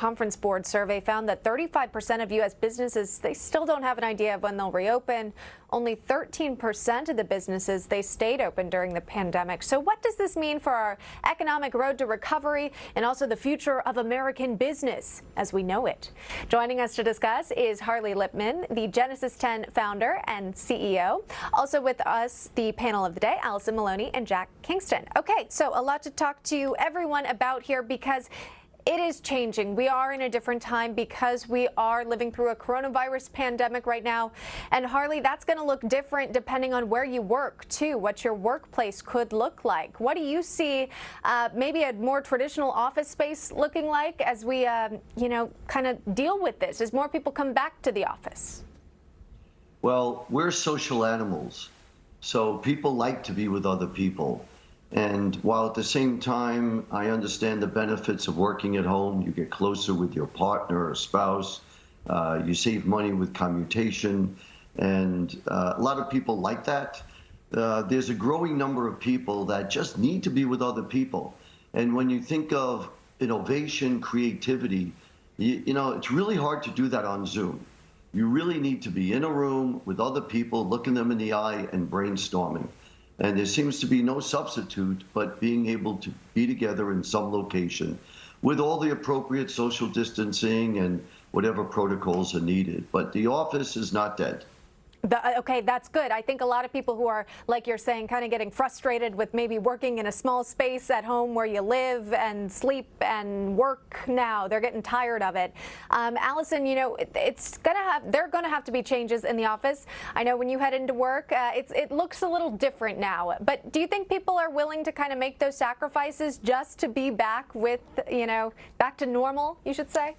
Conference Board survey found that 35% of U.S. businesses, they still don't have an idea of when they'll reopen. Only 13% of the businesses, they stayed open during the pandemic. So what does this mean for our economic road to recovery and also the future of American business as we know it? Joining us to discuss is Harley Lippman, the Genesis 10 founder and CEO. Also with us, the panel of the day, Allison Maloney and Jack Kingston. Okay, so a lot to talk to everyone about here because it is changing. We are in a different time because we are living through a coronavirus pandemic right now. And Harley, that's going to look different depending on where you work, too, what your workplace could look like. What do you see maybe a more traditional office space looking like as we, kind of deal with this, as more people come back to the office? Well, we're social animals, so people like to be with other people. And while at the same time, I understand the benefits of working at home, you get closer with your partner or spouse, you save money with commutation, and a lot of people like that. There's a growing number of people that just need to be with other people. And when you think of innovation, creativity, it's really hard to do that on Zoom. You really need to be in a room with other people, looking them in the eye and brainstorming. And there seems to be no substitute but being able to be together in some location with all the appropriate social distancing and whatever protocols are needed. But the office is not dead. Okay, that's good. I think a lot of people who are, like you're saying, kind of getting frustrated with maybe working in a small space at home where you live and sleep and work now, they're getting tired of it. Allison, they're going to have to be changes in the office. I know when you head into work, it looks a little different now. But do you think people are willing to kind of make those sacrifices just to be back with, back to normal, you should say?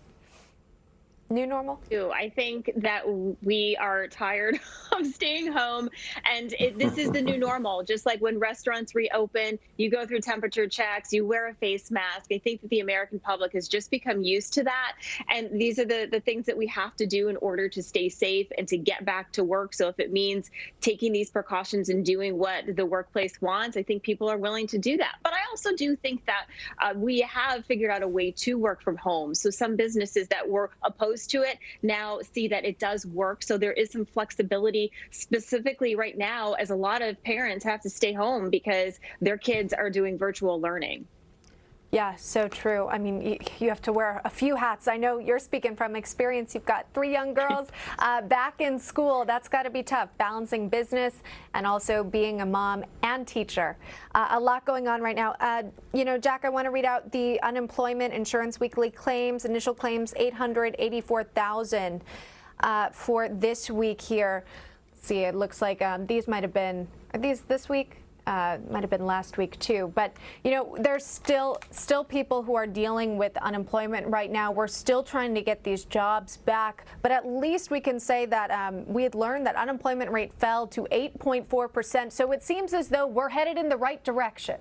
New normal? I think that we are tired of staying home, and this is the new normal. Just like when restaurants reopen, you go through temperature checks, you wear a face mask. I think that the American public has just become used to that, and these are the things that we have to do in order to stay safe and to get back to work. So if it means taking these precautions and doing what the workplace wants, I think people are willing to do that. But I also do think that we have figured out a way to work from home. So some businesses that were opposed to it now see that it does work. So there is some flexibility specifically right now as a lot of parents have to stay home because their kids are doing virtual learning. Yeah, so true. I mean, you have to wear a few hats. I know you're speaking from experience. You've got 3 young girls back in school. That's got to be tough, balancing business and also being a mom and teacher. A lot going on right now. Jack, I want to read out the unemployment insurance weekly claims, initial claims, 884,000 for this week here. Let's see, it looks like these might have been, are these this week? Might have been last week too, but there's still people who are dealing with unemployment right now. We're still trying to get these jobs back, but at least we can say that we had learned that unemployment rate fell to 8.4%. So it seems as though we're headed in the right direction.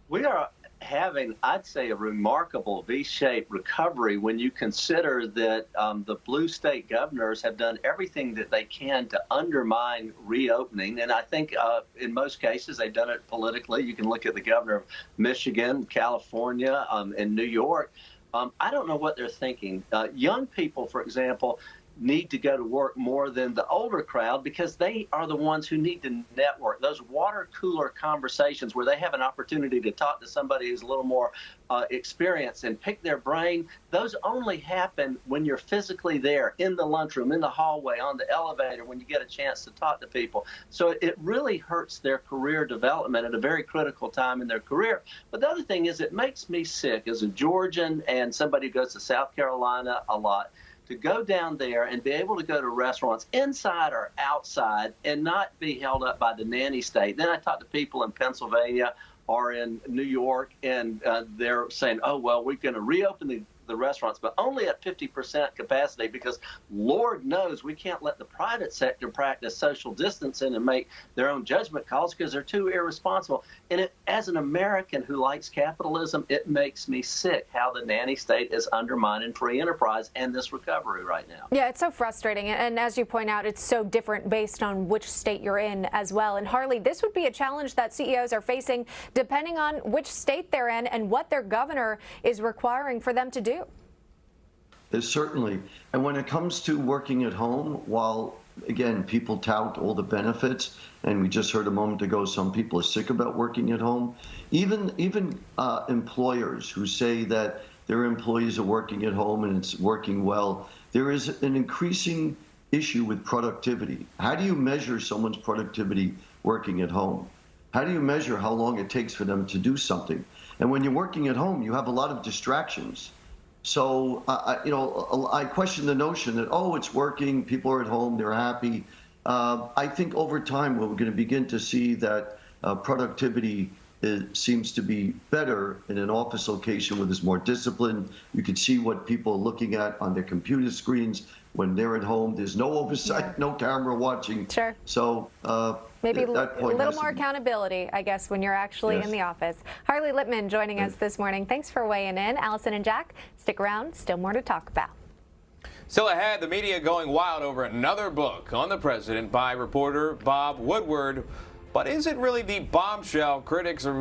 We are having, I'd say, a remarkable V-shaped recovery when you consider that the blue state governors have done everything that they can to undermine reopening. And I think in most cases they've done it politically. You can look at the governor of Michigan, California, and New York. I don't know what they're thinking. Young people, for example, need to go to work more than the older crowd because they are the ones who need to network. Those water cooler conversations where they have an opportunity to talk to somebody who's a little more experienced and pick their brain, those only happen when you're physically there in the lunchroom, in the hallway, on the elevator, when you get a chance to talk to people. So it really hurts their career development at a very critical time in their career. But the other thing is it makes me sick as a Georgian and somebody who goes to South Carolina a lot, to go down there and be able to go to restaurants inside or outside and not be held up by the nanny state. Then I talk to people in Pennsylvania or in New York, and they're saying, oh, well, we're going to reopen the restaurants, but only at 50% capacity because Lord knows we can't let the private sector practice social distancing and make their own judgment calls because they're too irresponsible. And as an American who likes capitalism, it makes me sick how the nanny state is undermining free enterprise and this recovery right now. Yeah, it's so frustrating. And as you point out, it's so different based on which state you're in as well. And Harley, this would be a challenge that CEOs are facing depending on which state they're in and what their governor is requiring for them to do. Certainly. And when it comes to working at home, while again, people tout all the benefits, and we just heard a moment ago, some people are sick about working at home. Even employers who say that their employees are working at home and it's working well, there is an increasing issue with productivity. How do you measure someone's productivity working at home? How do you measure how long it takes for them to do something? And when you're working at home, you have a lot of distractions. So, I question the notion that, oh, it's working, people are at home, they're happy. I think over time, we're going to begin to see that productivity seems to be better in an office location where there's more discipline. You can see what people are looking at on their computer screens. When they're at home, there's no oversight, no camera watching. Sure. So maybe a that point little more accountability, I guess, when you're actually in the office. Harley Lippman joining us this morning. Thanks for weighing in. Allison and Jack, stick around. Still more to talk about. Still ahead, the media going wild over another book on the president by reporter Bob Woodward. But is it really the bombshell critics are making?